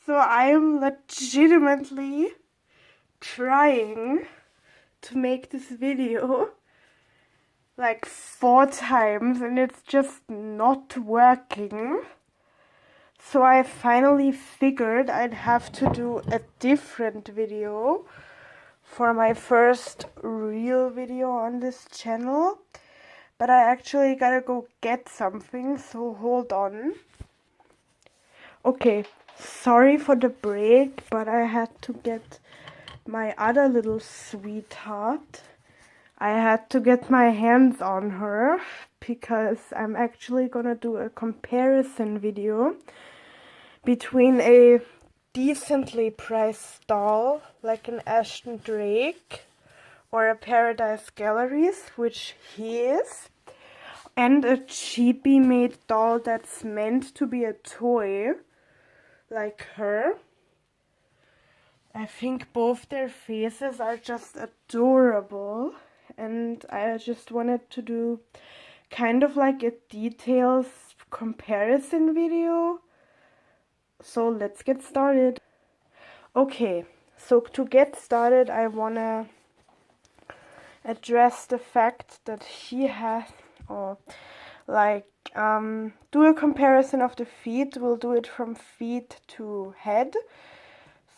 So I am legitimately trying to make this video like 4 times and it's just not working. So I finally figured I'd have to do a different video for my first real video on this channel. But I actually gotta go get something, so hold on. Okay, sorry for the break, but I had to get my other little sweetheart. I had to get my hands on her because I'm actually gonna do a comparison video between a decently priced doll like an Ashton Drake or a Paradise Galleries, which he is, and a cheapy made doll that's meant to be a toy like her. I think both their faces are just adorable, and I just wanted to do kind of like a details comparison video. So let's get started. Okay, so to get started I wanna address the fact that he has, do a comparison of the feet. We'll do it from feet to head.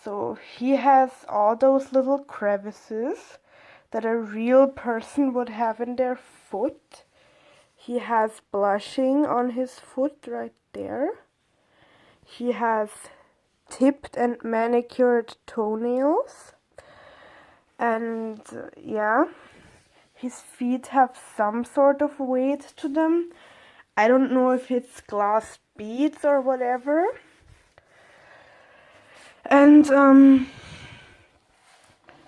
So he has all those little crevices that a real person would have in their foot. He has blushing on his foot right there. He has tipped and manicured toenails. And yeah, his feet have some sort of weight to them. I don't know if it's glass beads or whatever. And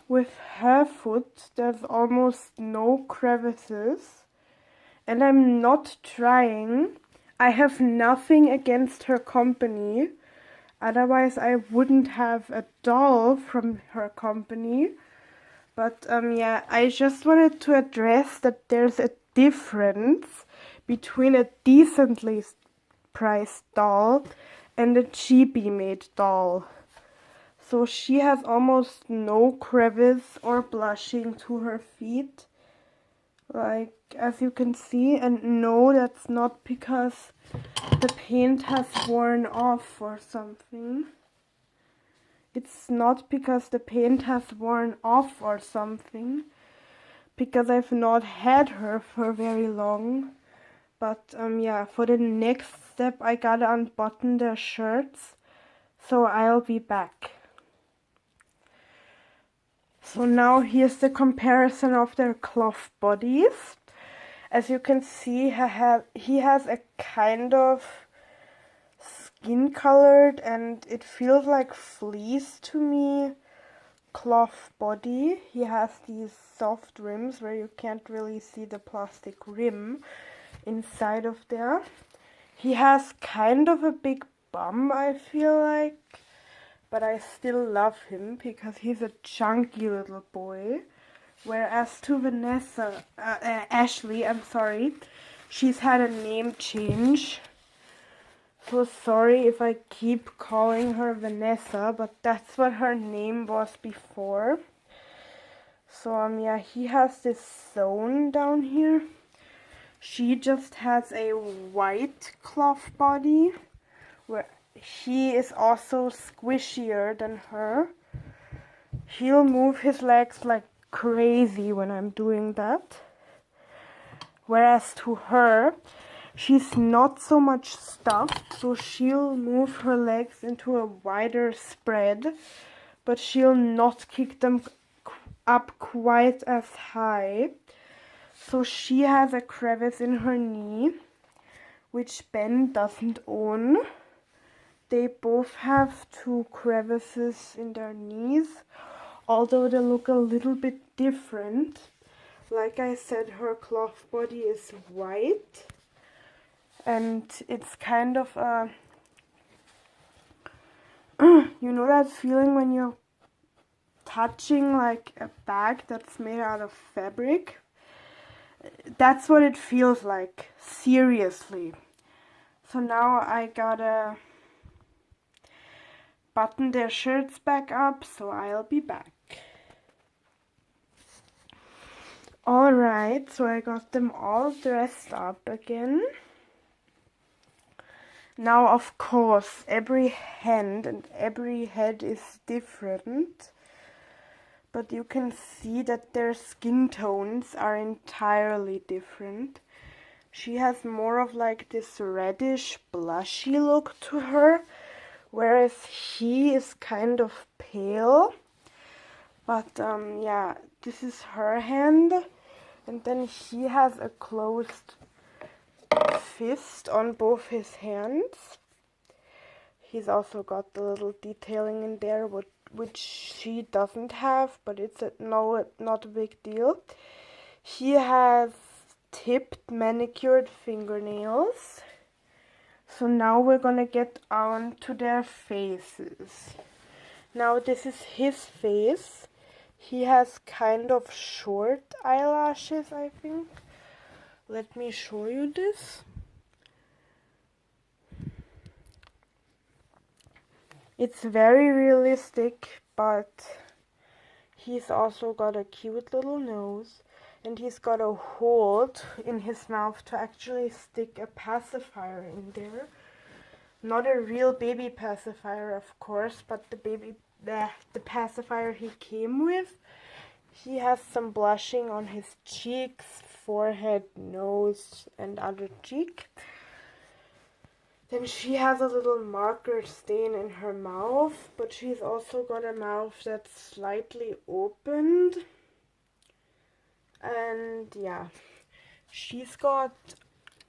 with her foot, there's almost no crevices. And I'm not trying. I have nothing against her company. Otherwise, I wouldn't have a doll from her company. But yeah, I just wanted to address that there's a difference between a decently priced doll and a cheapy made doll. So she has almost no crevice or blushing to her feet, like as you can see. And no, that's not because the paint has worn off or something. It's not because the paint has worn off or something, because I've not had her for very long. But yeah, for the next step I gotta unbutton their shirts, so I'll be back. So now here's the comparison of their cloth bodies. As you can see, he has a kind of skin colored, and it feels like fleece to me, cloth body. He has these soft rims where you can't really see the plastic rim inside of there. He has kind of a big bum, I feel like, but I still love him because he's a chunky little boy. Whereas to Ashley, I'm sorry, she's had a name change. So sorry if I keep calling her Vanessa, but that's what her name was before. So yeah, he has this zone down here. She just has a white cloth body, where he is also squishier than her. He'll move his legs like crazy when I'm doing that. Whereas to her, she's not so much stuffed, so she'll move her legs into a wider spread, but she'll not kick them up quite as high. So she has a crevice in her knee, which Ben doesn't own. They both have 2 crevices in their knees, although they look a little bit different. Like I said, her cloth body is white, and it's kind of a, you know that feeling when you're touching like a bag that's made out of fabric? That's what it feels like, seriously. So now I gotta button their shirts back up, so I'll be back. Alright, so I got them all dressed up again. Now, of course, every hand and every head is different, but you can see that their skin tones are entirely different. She has more of like this reddish blushy look to her, whereas he is kind of pale. But yeah, this is her hand, and then he has a closed fist on both his hands. He's also got the little detailing in there, which she doesn't have, but it's not a big deal. He has tipped manicured fingernails. So now we're gonna get on to their faces. Now this is his face. He has kind of short eyelashes, I think. Let me show you this. It's very realistic, but he's also got a cute little nose, and he's got a hole in his mouth to actually stick a pacifier in there. Not a real baby pacifier, of course, but the pacifier he came with. He has some blushing on his cheeks, forehead, nose, and other cheek. Then she has a little marker stain in her mouth, but she's also got a mouth that's slightly opened. And yeah, she's got,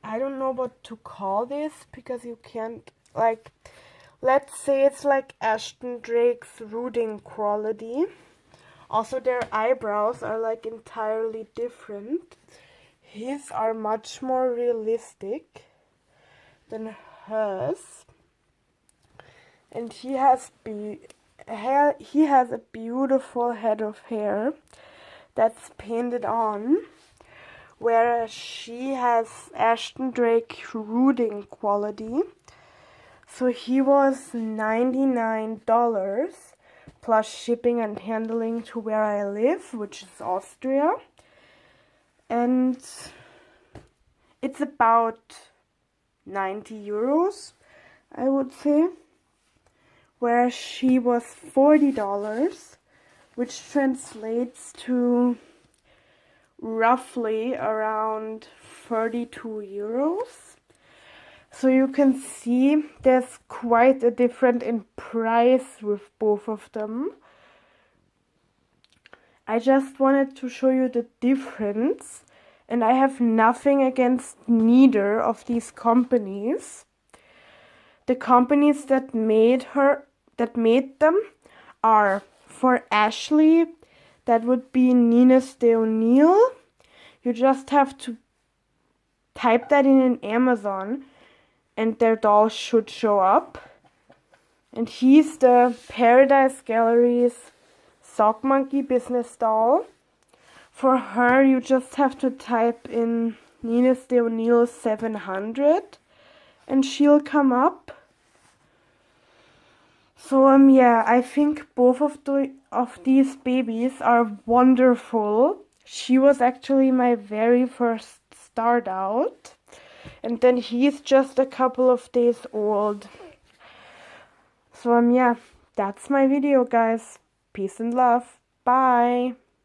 I don't know what to call this, because you can't, like, let's say it's like Ashton Drake's rooting quality. Also, their eyebrows are like entirely different. His are much more realistic than hers, and he has a beautiful head of hair that's painted on, whereas she has Ashton Drake rooting quality. So he was $99 plus shipping and handling to where I live, which is Austria, and it's about 90 euros, I would say, whereas she was $40, which translates to roughly around 32 euros. So you can see there's quite a difference in price with both of them. I just wanted to show you the difference, and I have nothing against neither of these companies. The companies that made them are, for Ashley, that would be Nines de Onil. You just have to type that in Amazon and their doll should show up. And he's the Paradise Gallery's Sock Monkey business doll. For her, you just have to type in Nines de Onil 700 and she'll come up. So yeah, I think both of these babies are wonderful. She was actually my very first start out, and then he's just a couple of days old. So yeah, that's my video, guys. Peace and love. Bye.